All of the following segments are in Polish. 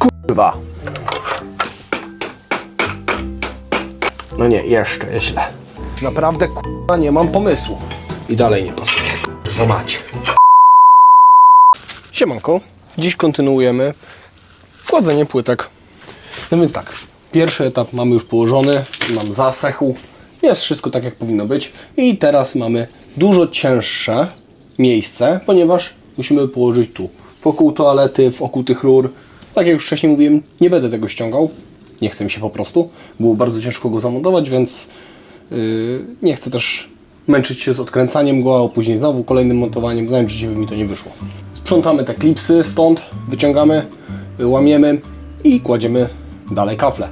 Kurwa. No nie, jeszcze źle. Naprawdę kurwa nie mam pomysłu. I dalej nie pasuje. Kurwa macie. Siemanko. Dziś kontynuujemy kładzenie płytek. No więc tak. Pierwszy etap mamy już położony. Nam zasechł. Jest wszystko tak jak powinno być. I teraz mamy dużo cięższe miejsce, ponieważ musimy położyć tu. Wokół toalety, wokół tych rur. Tak jak już wcześniej mówiłem, nie będę tego ściągał. Nie chce mi się po prostu. Było bardzo ciężko go zamontować, więc nie chcę też męczyć się z odkręcaniem go, a później znowu kolejnym montowaniem. Zanim życie by mi to nie wyszło. Sprzątamy te klipsy stąd, wyciągamy, łamiemy i kładziemy dalej kafle.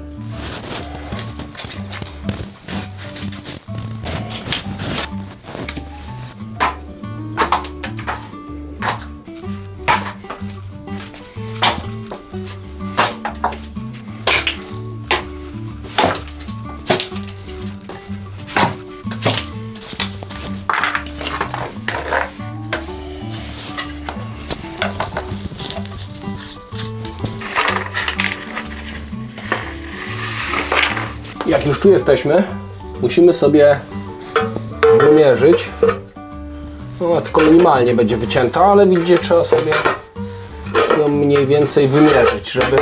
Jak już tu jesteśmy, musimy sobie wymierzyć. No, tylko minimalnie będzie wycięta, ale widzicie, trzeba sobie ją mniej więcej wymierzyć, żeby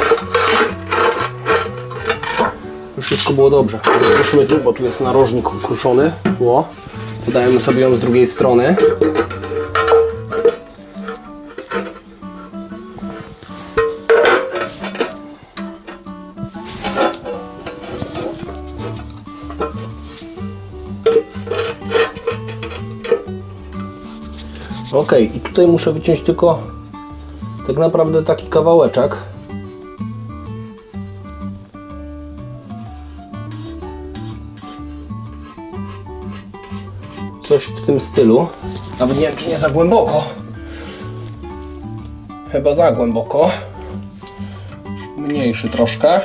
wszystko było dobrze. Spójrzmy tu, bo tu jest narożnik ukruszony. Podajemy sobie ją z drugiej strony. Ok, i tutaj muszę wyciąć tylko tak naprawdę taki kawałeczek. Coś w tym stylu. Nawet nie wiem, czy nie za głęboko. Chyba za głęboko. Mniejszy troszkę.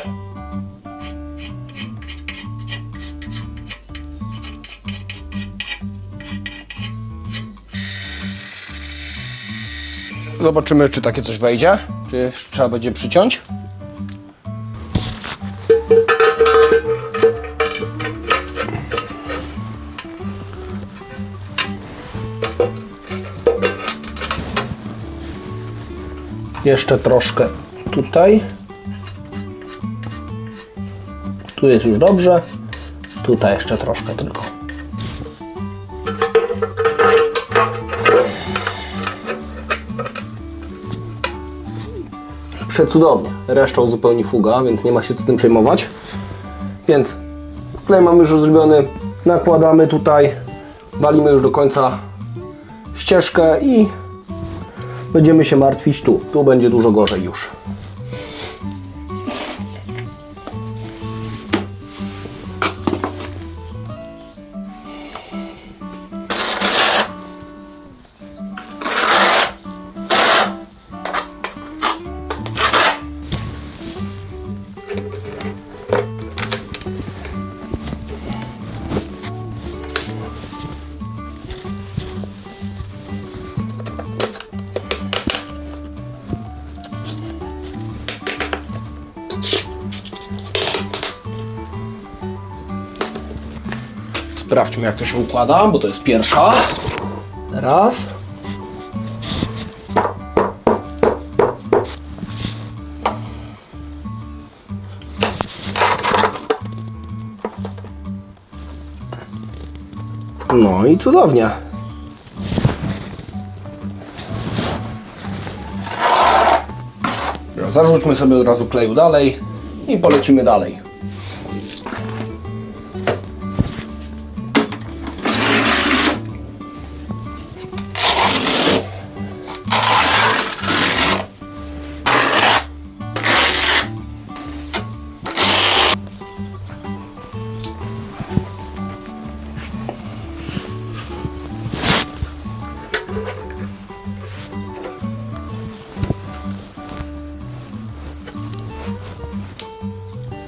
Zobaczymy, czy takie coś wejdzie, czy trzeba będzie przyciąć. Jeszcze troszkę tutaj. Tu jest już dobrze. Tutaj jeszcze troszkę tylko. Przecudownie. Reszta uzupełni fuga, więc nie ma się z tym przejmować. Więc klej mamy już zrobiony. Nakładamy tutaj. Walimy już do końca ścieżkę i będziemy się martwić tu. Tu będzie dużo gorzej już. Sprawdźmy, jak to się układa, bo to jest pierwsza. Raz. No i cudownie. Zarzućmy sobie od razu kleju dalej i polecimy dalej.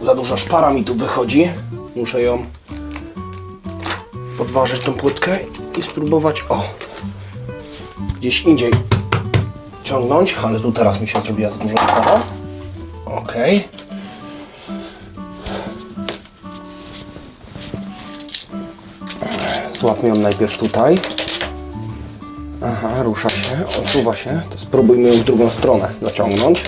Za duża szpara mi tu wychodzi. Muszę ją podważyć, tą płytkę i spróbować gdzieś indziej ciągnąć, ale tu teraz mi się zrobiła za duża szpara. Ok. Złapmy ją najpierw tutaj. Aha, rusza się, odsuwa się. To spróbujmy ją w drugą stronę zaciągnąć.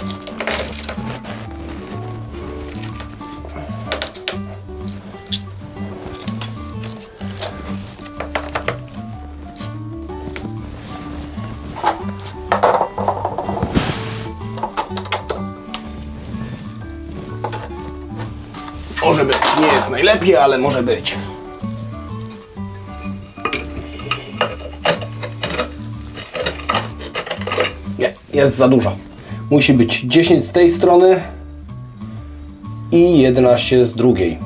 Może być. Nie jest najlepiej, ale może być. Nie, jest za dużo. Musi być 10 z tej strony i 11 z drugiej.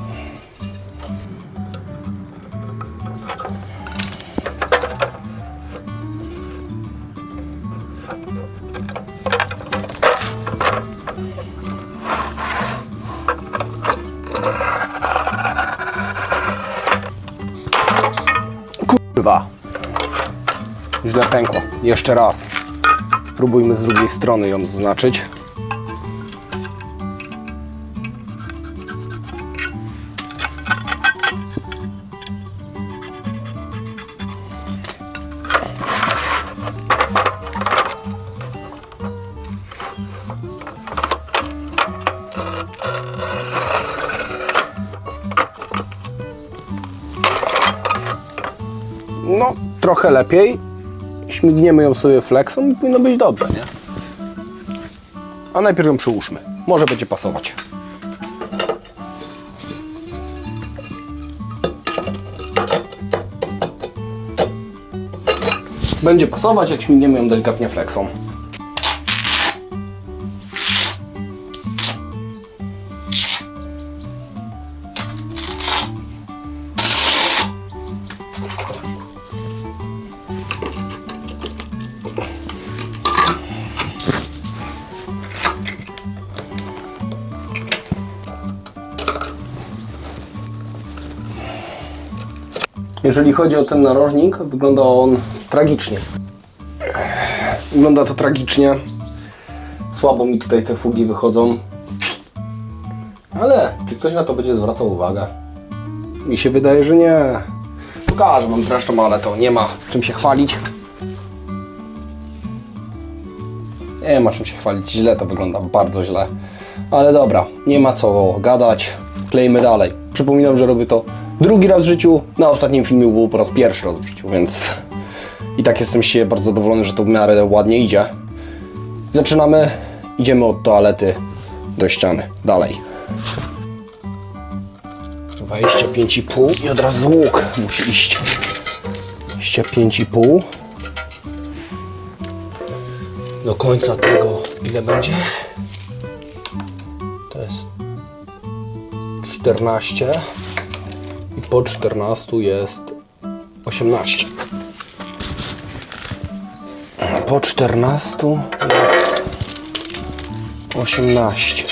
Kurwa. Źle pękło. Jeszcze raz. Spróbujmy z drugiej strony ją zaznaczyć. No, trochę lepiej. Śmigniemy ją sobie flexą i powinno być dobrze, nie? A najpierw ją przyłóżmy. Może będzie pasować. Będzie pasować, jak śmigniemy ją delikatnie flexą. Jeżeli chodzi o ten narożnik, wygląda on tragicznie. Wygląda to tragicznie. Słabo mi tutaj te fugi wychodzą. Ale czy ktoś na to będzie zwracał uwagę? Mi się wydaje, że nie. Pokażę wam zresztą, ale to nie ma czym się chwalić. Nie ma czym się chwalić. Źle to wygląda, bardzo źle. Ale dobra, nie ma co gadać. Klejmy dalej. Przypominam, że robię to drugi raz w życiu. Na ostatnim filmie był po raz pierwszy raz w życiu, więc i tak jestem się bardzo zadowolony, że to w miarę ładnie idzie. Zaczynamy. Idziemy od toalety do ściany. Dalej. 25,5 i od razu łuk musi iść. 25,5. Do końca tego ile będzie? To jest 14 i po 14 jest 18. Po 14 jest 18.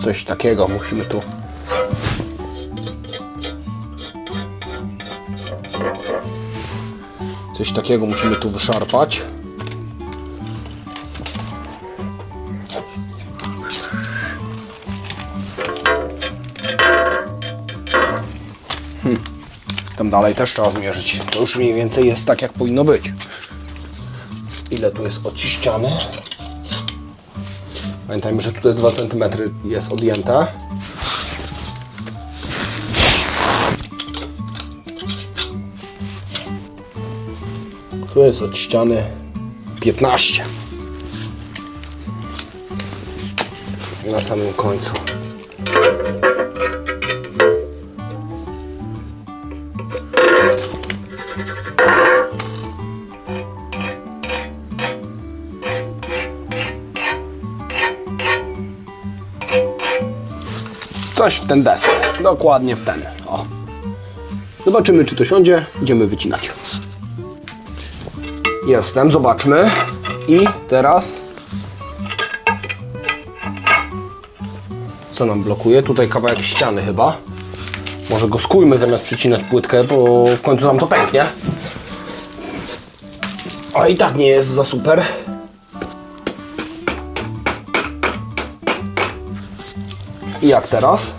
Coś takiego musimy tu. Coś takiego musimy tu wyszarpać. Tam dalej też trzeba zmierzyć. To już mniej więcej jest tak, jak powinno być. Ile tu jest od ściany? Pamiętajmy, że tutaj 2 cm jest odjęte. Tu jest od ściany 15. Na samym końcu. Coś w ten desek. Dokładnie w ten. O. Zobaczymy, czy to siądzie. Idziemy wycinać. Jestem, zobaczmy. I teraz co nam blokuje? Tutaj kawałek ściany chyba. Może go skójmy zamiast przycinać płytkę, bo w końcu nam to pęknie. A i tak nie jest za super. I jak teraz?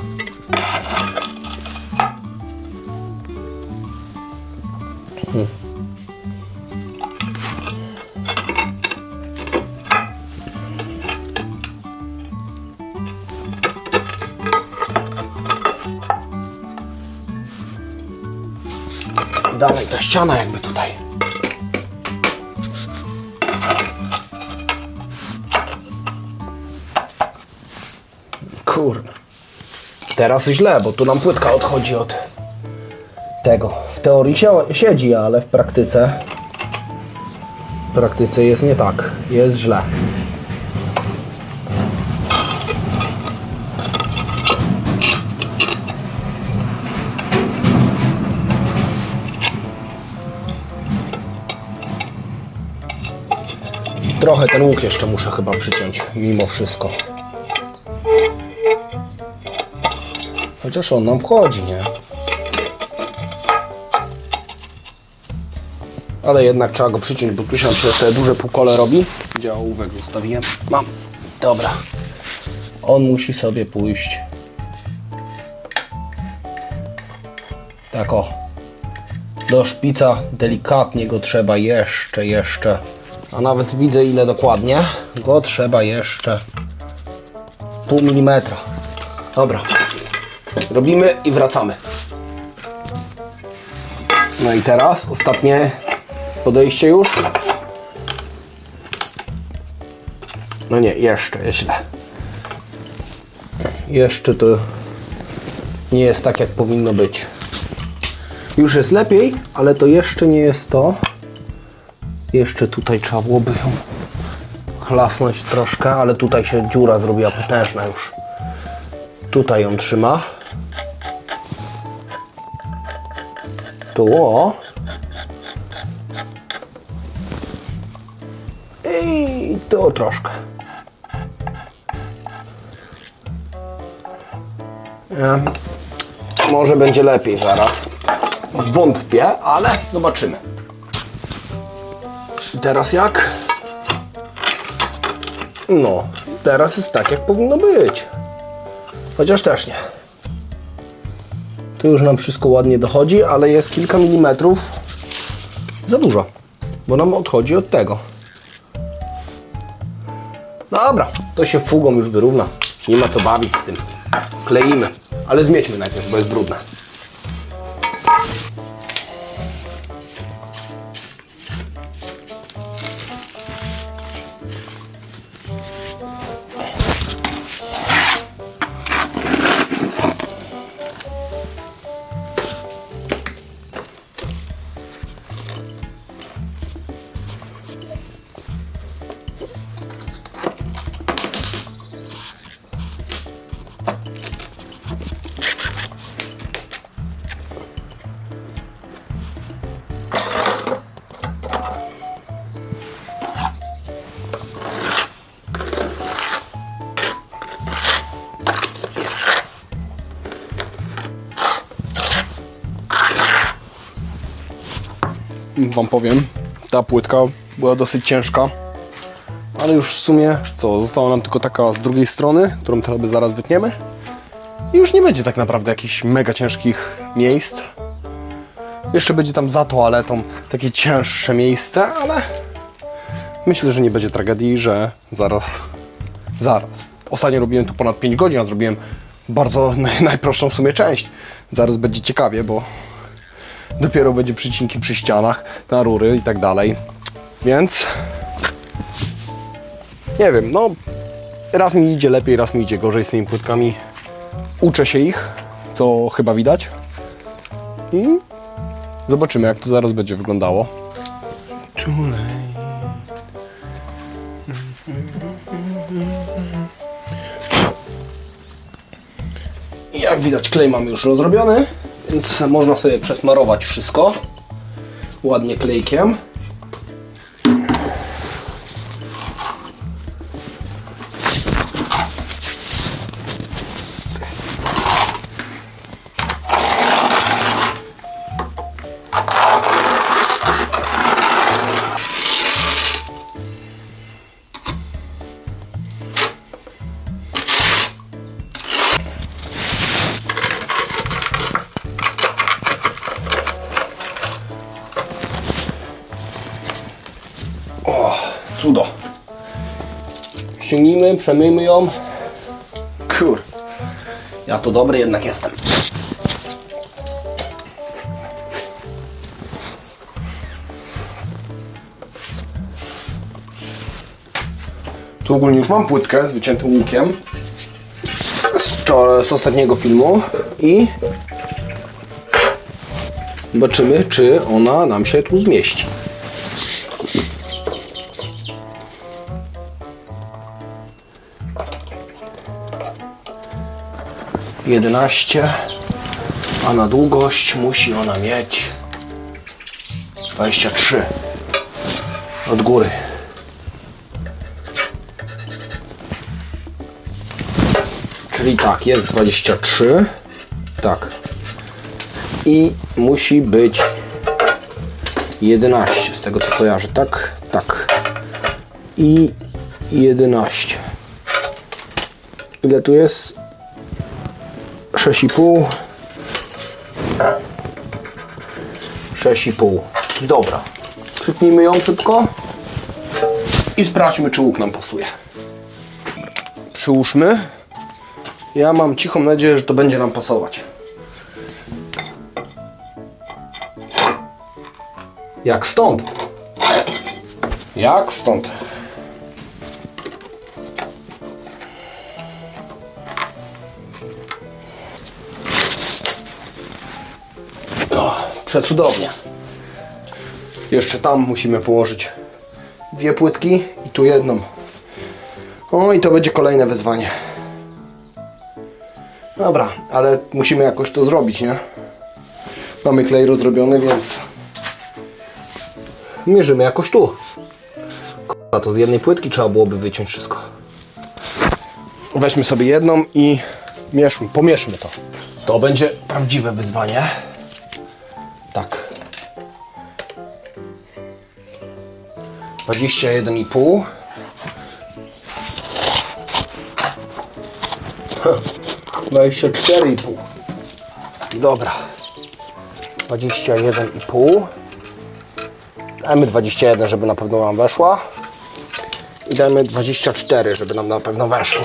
Dalej ta ściana jakby tutaj. Kurde. Teraz źle, bo tu nam płytka odchodzi od tego. W teorii siedzi, ale w praktyce jest nie tak. Jest źle. Trochę ten łuk jeszcze muszę chyba przyciąć, mimo wszystko. Chociaż on nam wchodzi, nie? Ale jednak trzeba go przyciąć, bo tu się te duże półkole robi. Gdzie ołówek zostawiłem? Mam. Dobra. On musi sobie pójść. Tak o. Do szpica delikatnie go trzeba jeszcze. A nawet widzę ile dokładnie. Go trzeba jeszcze 0,5 milimetra. Dobra. Robimy i wracamy. No i teraz ostatnie podejście już. No nie, jeszcze jest źle. Jeszcze to nie jest tak jak powinno być. Już jest lepiej, ale to jeszcze nie jest to. Jeszcze tutaj trzeba byłoby ją chlasnąć troszkę, ale tutaj się dziura zrobiła potężna już. Tutaj ją trzyma. Tu o. I tu troszkę. Może będzie lepiej zaraz. Wątpię, ale zobaczymy. Teraz jak? No, teraz jest tak jak powinno być. Chociaż też nie. Tu już nam wszystko ładnie dochodzi, ale jest kilka milimetrów za dużo, bo nam odchodzi od tego. Dobra, to się fugą już wyrówna. Nie ma co bawić z tym. Kleimy, ale zmiećmy najpierw, bo jest brudne. Wam powiem, ta płytka była dosyć ciężka, ale już w sumie co, została nam tylko taka z drugiej strony, którą sobie zaraz wytniemy i już nie będzie tak naprawdę jakichś mega ciężkich miejsc. Jeszcze będzie tam za toaletą takie cięższe miejsce, ale myślę, że nie będzie tragedii, że zaraz. Ostatnio robiłem tu ponad 5 godzin, a zrobiłem bardzo najprostszą w sumie część. Zaraz będzie ciekawie, bo dopiero będzie przycinki przy ścianach, na rury i tak dalej. Więc nie wiem, no raz mi idzie lepiej, raz mi idzie gorzej z tymi płytkami. Uczę się ich, co chyba widać. I zobaczymy, jak to zaraz będzie wyglądało. I jak widać, klej mamy już rozrobiony, więc można sobie przesmarować wszystko ładnie klejkiem. Cudo. Ściągnijmy, przemyjmy ją. Kur. Ja to dobry jednak jestem. Tu ogólnie już mam płytkę z wyciętym łukiem z ostatniego filmu i zobaczymy, czy ona nam się tu zmieści. Jedenaście, a na długość musi ona mieć 23 od góry. Czyli tak, jest 23, tak, i musi być 11, z tego co kojarzę, tak, tak, i 11. Ile tu jest? 6,5. 6,5. Dobra, przypnijmy ją szybko i sprawdźmy, czy łuk nam pasuje. Przyłóżmy. Ja mam cichą nadzieję, że to będzie nam pasować. Jak stąd? Jak stąd? O, przecudownie. Jeszcze tam musimy położyć 2 płytki i tu jedną. O, i to będzie kolejne wyzwanie. Dobra, ale musimy jakoś to zrobić, nie? Mamy klej rozrobiony, więc mierzymy jakoś tu. K***a, to z jednej płytki trzeba byłoby wyciąć wszystko. Weźmy sobie jedną i pomieszmy to. To będzie prawdziwe wyzwanie. Tak. 21,5. 24,5. Dobra. 21,5. Dajmy 21, żeby na pewno nam weszła. I dajmy 24, żeby nam na pewno weszło.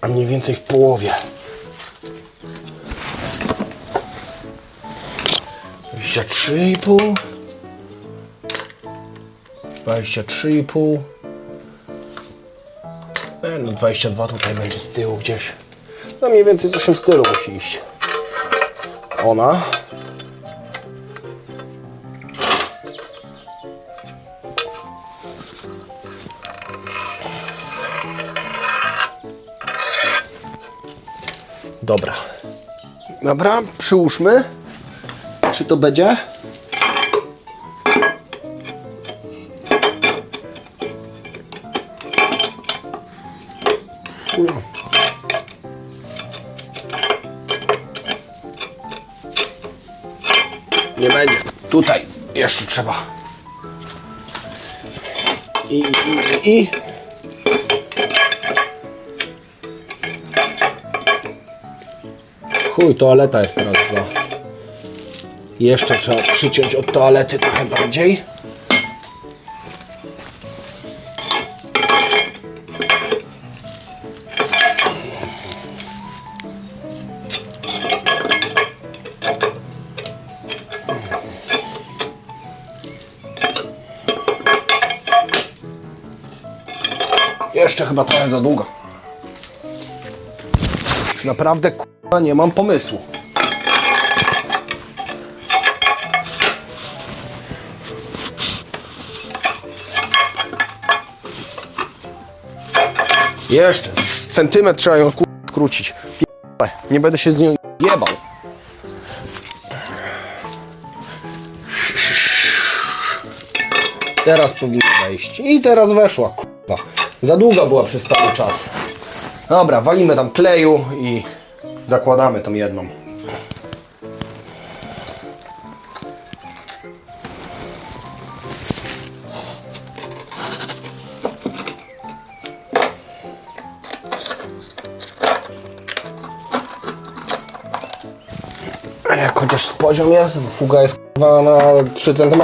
A mniej więcej w połowie. 23,5. 23,5. No 22 tutaj będzie z tyłu gdzieś. No mniej więcej coś w tym stylu musi iść. Ona. Dobra. Dobra, przyłóżmy. Czy to będzie? No. Nie będzie. Tutaj jeszcze trzeba. I. Chuj, toaleta jest teraz za. Jeszcze trzeba przyciąć od toalety trochę bardziej. Jeszcze chyba trochę za długo. Już naprawdę k***a nie mam pomysłu. Jeszcze z centymetr trzeba ją skrócić. Nie będę się z nią jebał. Teraz powinno wejść. I teraz weszła, k***a. Za długa była przez cały czas. Dobra, walimy tam kleju i zakładamy tą jedną. poziom jest, fuga jest kurwa na 3 cm.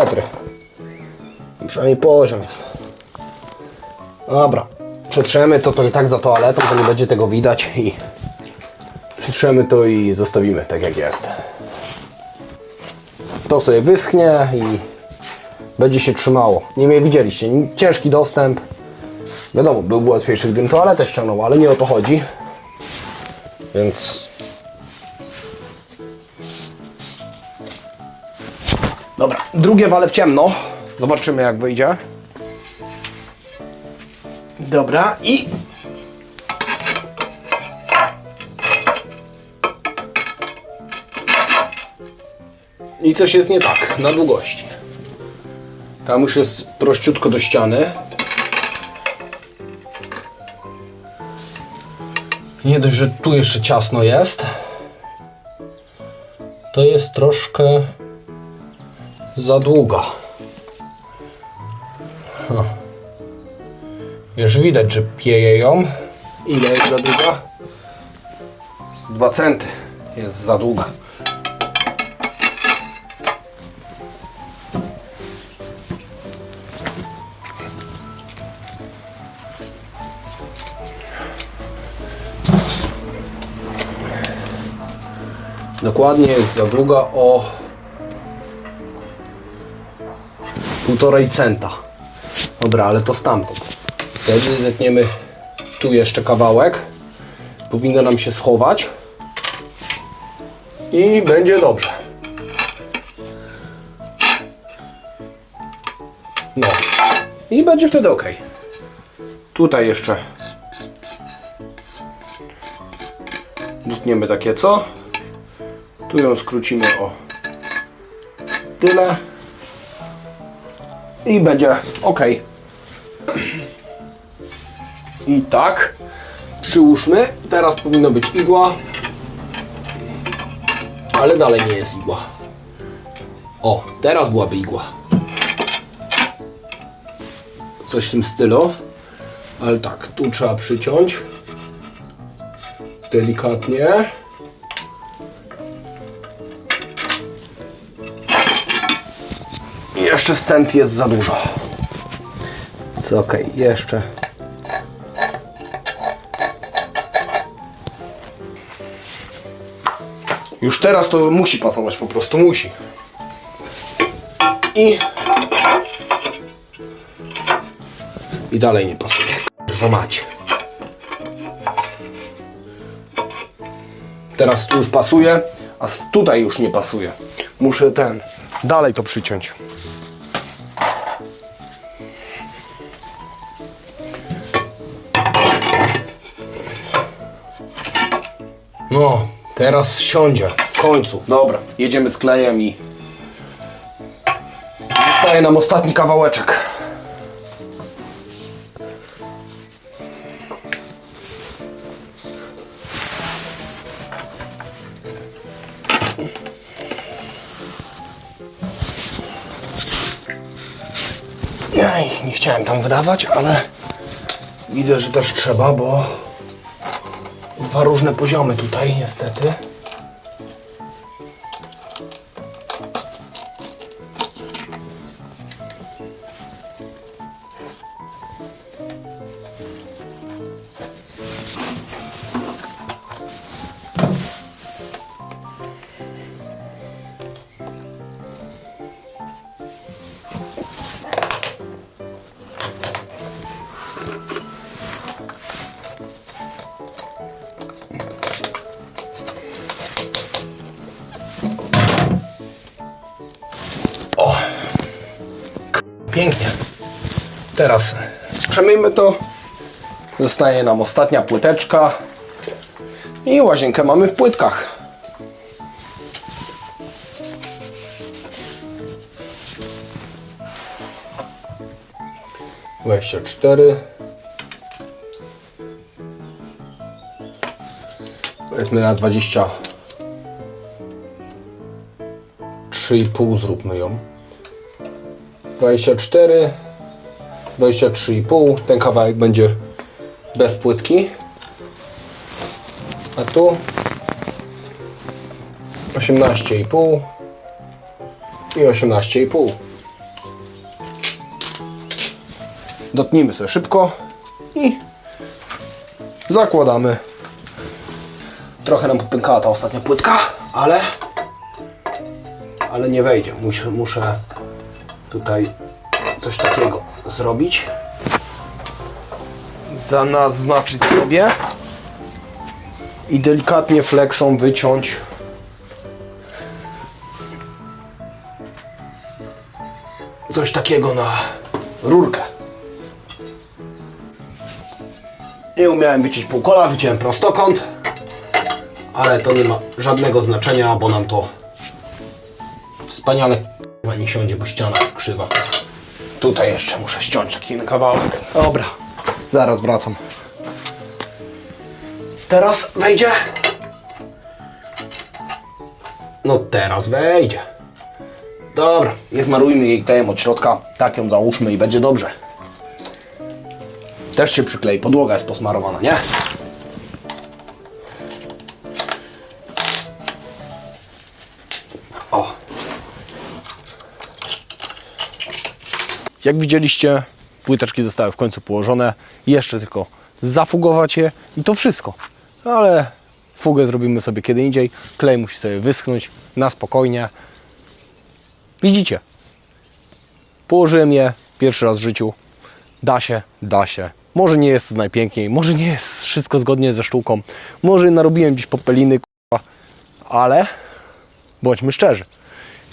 Przynajmniej poziom jest. Dobra, przetrzemy to i tak za toaletą, to nie będzie tego widać i przetrzemy to i zostawimy tak jak jest. To sobie wyschnie i będzie się trzymało. Nie mnie widzieliście, ciężki dostęp. Wiadomo, byłby łatwiejszy, gdybym toaletę ściągnął, ale nie o to chodzi. Więc... Dobra, drugie walę w ciemno. Zobaczymy jak wyjdzie. Dobra i... I coś jest nie tak, na długości. Tam już jest prościutko do ściany. Nie dość, że tu jeszcze ciasno jest, to jest troszkę za długa. Już widać, że pieje ją. Ile jest za długa? 2 centy jest za długa. Dokładnie jest za długa o 1,5 centa. Dobra, ale to stamtąd. Wtedy zetniemy tu jeszcze kawałek. Powinno nam się schować. I będzie dobrze. No. I będzie wtedy ok. Tutaj jeszcze zetniemy takie co. Tu ją skrócimy o tyle i będzie ok. I tak przyłóżmy. Teraz powinna być igła, ale dalej nie jest igła. O, teraz byłaby igła. Coś w tym stylu, ale tak, tu trzeba przyciąć delikatnie. Jeszcze cent jest za dużo. Co ok, jeszcze. Już teraz to musi pasować, po prostu musi. I dalej nie pasuje. Kurwa mać. Teraz tu już pasuje, a tutaj już nie pasuje. Muszę dalej to przyciąć. No, teraz siądzie. W końcu. Dobra, jedziemy z klejem i zostaje nam ostatni kawałeczek. Nie chciałem tam wydawać, ale widzę, że też trzeba, bo 2 różne poziomy tutaj niestety. Pięknie. Teraz przemyjmy to. Zostaje nam ostatnia płyteczka. I łazienkę mamy w płytkach. Weźcie 4. Powiedzmy na 23,5 zróbmy ją. 24, 23,5. Ten kawałek będzie bez płytki. A tu 18,5. I 18,5. Dotnijmy sobie szybko i zakładamy. Trochę nam popękała ta ostatnia płytka, ale nie wejdzie. Muszę tutaj coś takiego zrobić. Zaznaczyć sobie i delikatnie flexą wyciąć coś takiego na rurkę. Nie umiałem wyciąć półkola, wyciąłem prostokąt, ale to nie ma żadnego znaczenia, bo nam to wspaniale nie siądzie, bo ściana jest krzywa. Tutaj jeszcze muszę ściąć taki kawałek. Dobra, zaraz wracam. Teraz wejdzie? No teraz wejdzie. Dobra, nie zmarujmy jej klejem od środka. Tak ją załóżmy i będzie dobrze. Też się przyklei, podłoga jest posmarowana, nie? O. Jak widzieliście, płyteczki zostały w końcu położone. Jeszcze tylko zafugować je i to wszystko. Ale fugę zrobimy sobie kiedy indziej. Klej musi sobie wyschnąć na spokojnie. Widzicie? Położyłem je pierwszy raz w życiu. Da się, da się. Może nie jest to najpiękniej, może nie jest wszystko zgodnie ze sztuką, może narobiłem gdzieś popeliny, ale bądźmy szczerzy,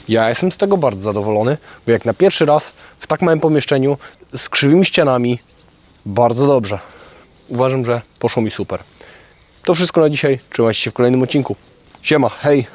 ja jestem z tego bardzo zadowolony, bo jak na pierwszy raz w tak małym pomieszczeniu z krzywymi ścianami, bardzo dobrze. Uważam, że poszło mi super. To wszystko na dzisiaj, trzymajcie się w kolejnym odcinku. Siema, hej!